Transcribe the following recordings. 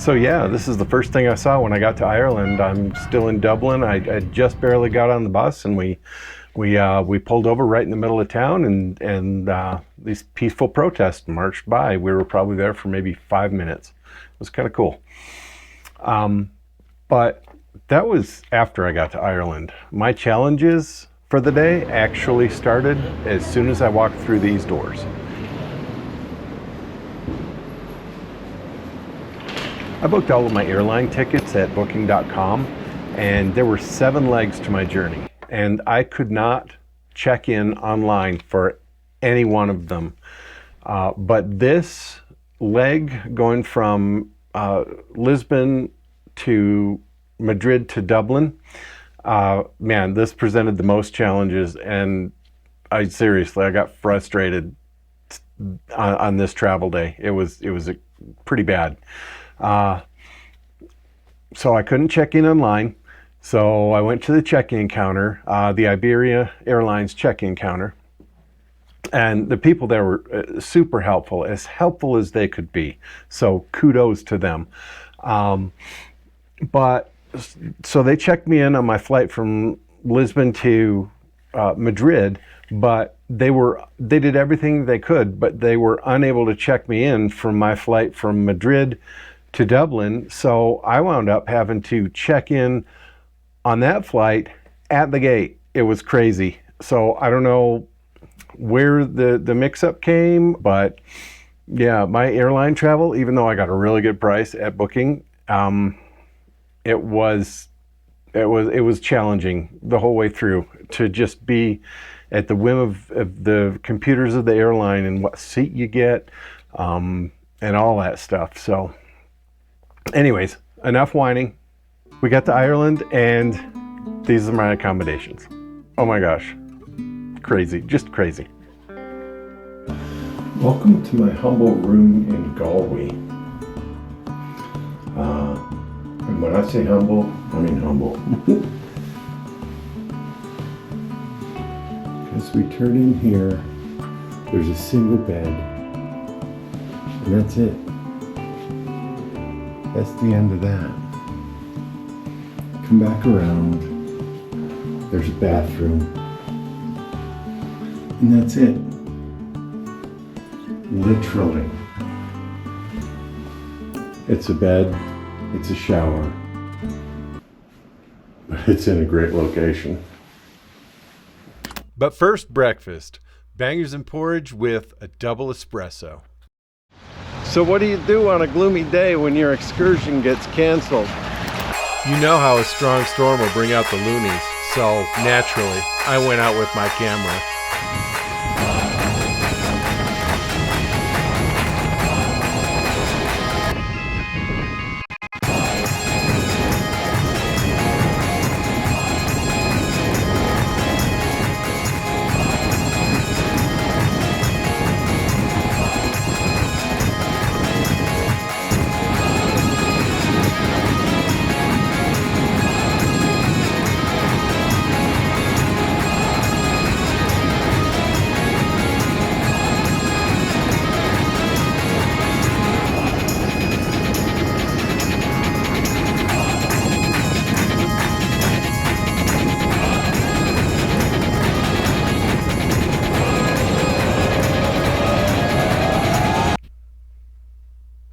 So yeah, this is the first thing I saw when I got to Ireland. I'm still in Dublin. I just barely got on the bus, and we pulled over right in the middle of town, and these peaceful protests marched by. We were probably there for maybe 5 minutes. It was kind of cool. But that was after I got to Ireland. My challenges for the day actually started as soon as I walked through these doors. I booked all of my airline tickets at booking.com, and there were 7 legs to my journey, and I could not check in online for any one of them. But this leg going from Lisbon to Madrid to Dublin, man, this presented the most challenges, and I got frustrated on this travel day. It was pretty bad. So I couldn't check in online. So I went to the check-in counter, the Iberia Airlines check-in counter, and the people there were super helpful as they could be. So kudos to them. But so they checked me in on my flight from Lisbon to Madrid, but they did everything they could, but they were unable to check me in from my flight from Madrid to Dublin. So I wound up having to check in on that flight at the gate. It was crazy. So I don't know where the mix-up came, but yeah, my airline travel, even though I got a really good price at Booking, it was challenging the whole way through to just be at the whim of the computers of the airline and what seat you get, and all that stuff. So anyways, enough whining. We got to Ireland, and these are my accommodations. Oh my gosh, crazy, just crazy. Welcome to my humble room in Galway. And when I say humble, I mean humble. As we turn in here, there's a single bed, and that's it. That's the end of that. Come back around, there's a bathroom, and that's it. Literally. It's a bed, it's a shower, but it's in a great location. But first, breakfast. Bangers and porridge with a double espresso. So what do you do on a gloomy day when your excursion gets canceled? You know how a strong storm will bring out the loonies, so naturally, I went out with my camera.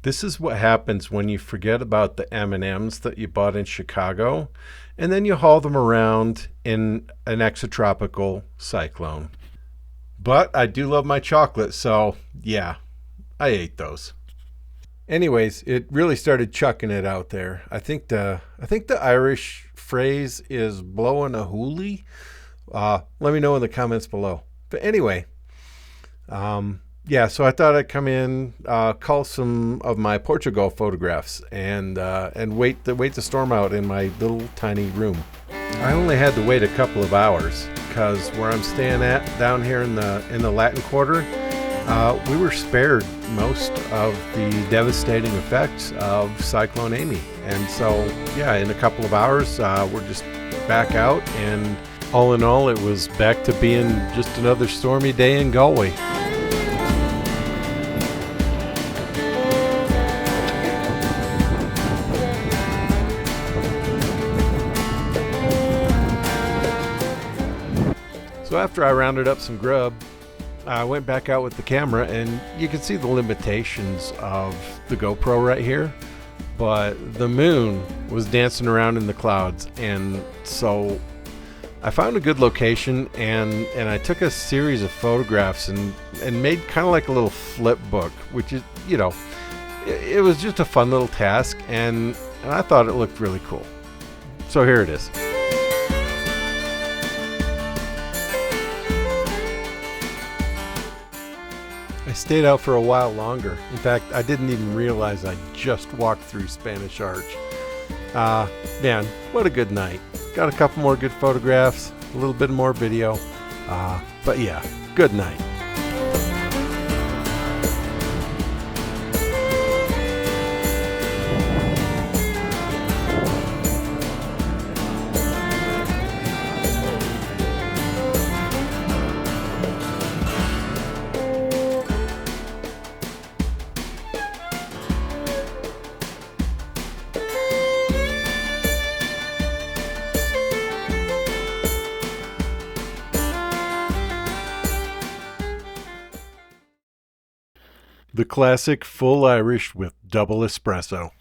This is what happens when you forget about the M&Ms that you bought in Chicago, and then you haul them around in an exotropical cyclone. But I do love my chocolate, so yeah, I ate those. Anyways, it really started chucking it out there. I think the Irish phrase is blowing a hoolie. Let me know in the comments below. But anyway, yeah, so I thought I'd come in, call some of my Portugal photographs, and wait the storm out in my little tiny room. I only had to wait a couple of hours because where I'm staying at down here in the Latin Quarter, we were spared most of the devastating effects of Cyclone Amy, and so yeah, in a couple of hours we're just back out, and all in all, it was back to being just another stormy day in Galway. So after I rounded up some grub, I went back out with the camera, and you can see the limitations of the GoPro right here, but the moon was dancing around in the clouds, and so I found a good location, and I took a series of photographs and made kind of like a little flip book, which is, you know, it was just a fun little task, and I thought it looked really cool. So here it is. I stayed out for a while longer. In fact, I didn't even realize I just walked through Spanish Arch. Man, what a good night. Got a couple more good photographs, a little bit more video. But yeah, good night. The classic full Irish with double espresso.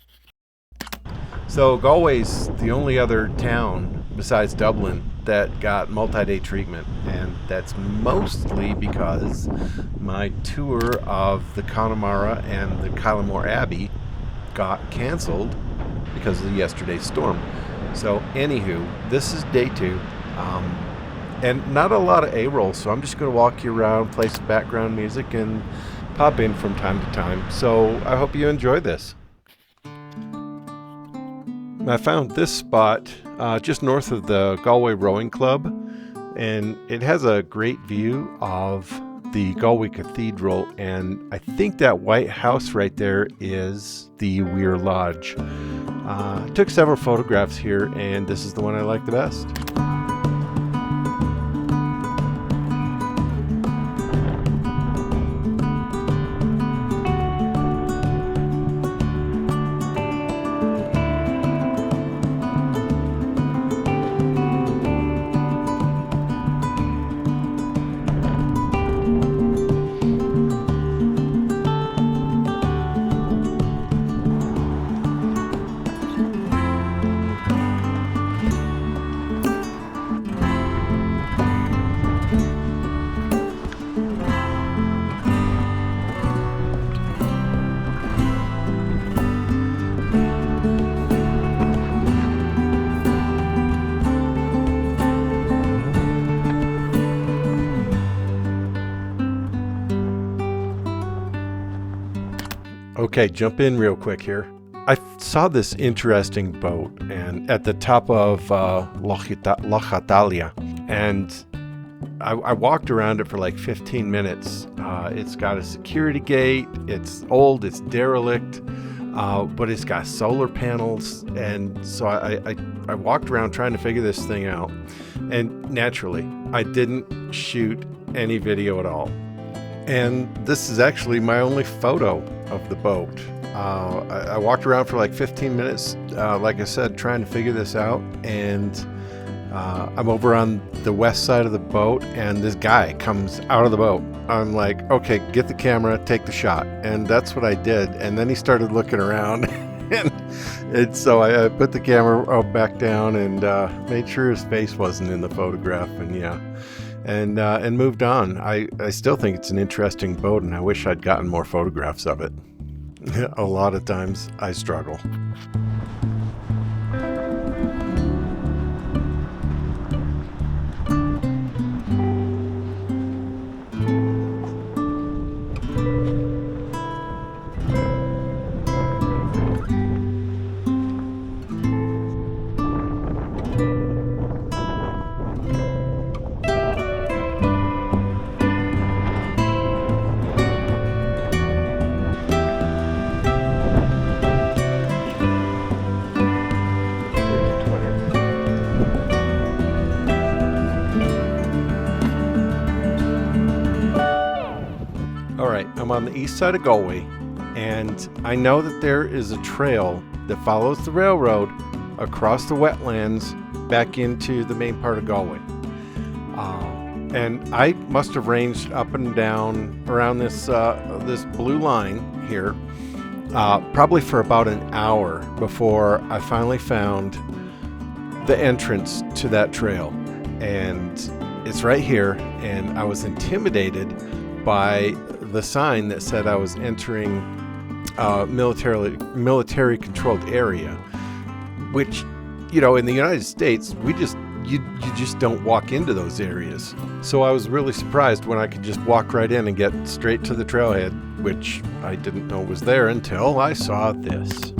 So Galway's the only other town besides Dublin that got multi-day treatment, and that's mostly because my tour of the Connemara and the Kylemore Abbey got canceled because of yesterday's storm. So anywho, this is day 2. And not a lot of A-rolls, so I'm just going to walk you around, play some background music, and pop in from time to time. So I hope you enjoy this. I found this spot just north of the Galway Rowing Club, and it has a great view of the Galway Cathedral, and I think that white house right there is the Weir Lodge. I took several photographs here, and this is the one I like the best. Okay, jump in real quick here. I saw this interesting boat and at the top of Lough Atalia, and I walked around it for like 15 minutes. It's got a security gate, it's old, it's derelict, but it's got solar panels, and so I walked around trying to figure this thing out, and naturally I didn't shoot any video at all. And this is actually my only photo of the boat. I walked around for like 15 minutes, like I said, trying to figure this out, and I'm over on the west side of the boat, and this guy comes out of the boat. I'm like, okay, get the camera, take the shot, and that's what I did. And then he started looking around, and so I put the camera back down and made sure his face wasn't in the photograph, and yeah. And moved on. I still think it's an interesting boat, and I wish I'd gotten more photographs of it. A lot of times I struggle. I'm on the east side of Galway, and I know that there is a trail that follows the railroad across the wetlands back into the main part of Galway. And I must have ranged up and down around this this blue line here, probably for about an hour before I finally found the entrance to that trail. And it's right here, and I was intimidated by the sign that said I was entering military controlled area, which, you know, in the United States, you just don't walk into those areas. So I was really surprised when I could just walk right in and get straight to the trailhead, which I didn't know was there until I saw this.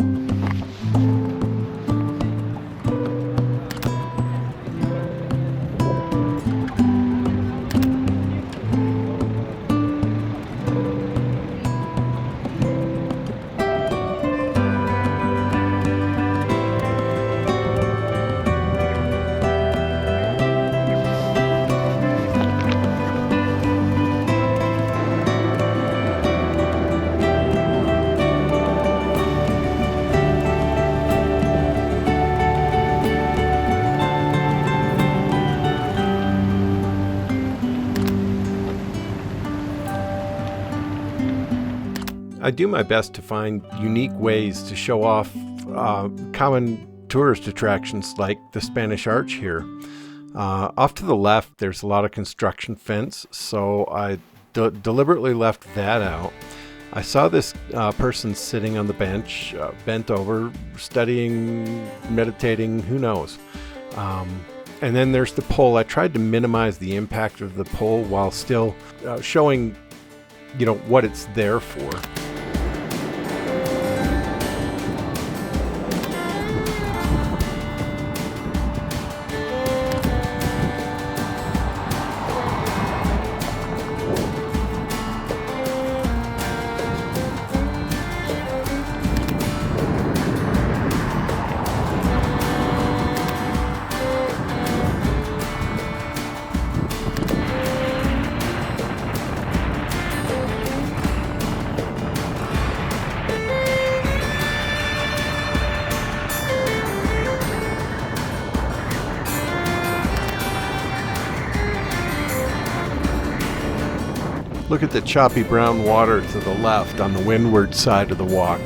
I do my best to find unique ways to show off common tourist attractions like the Spanish Arch here. Off to the left, there's a lot of construction fence, so I deliberately left that out. I saw this person sitting on the bench, bent over, studying, meditating, who knows. And then there's the pole. I tried to minimize the impact of the pole while still showing, you know, what it's there for. Look at the choppy brown water to the left on the windward side of the walk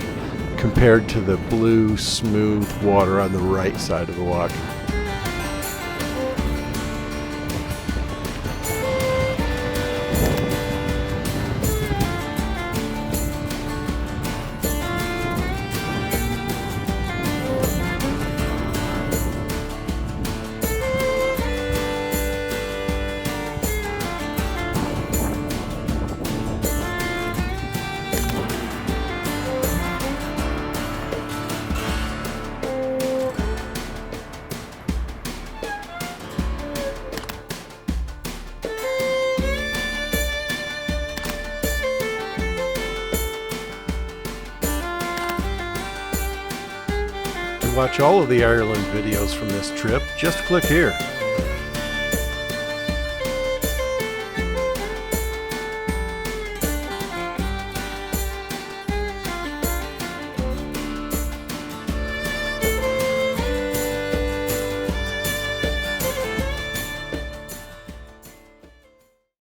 compared to the blue, smooth water on the right side of the walk. To watch all of the Ireland videos from this trip, just click here.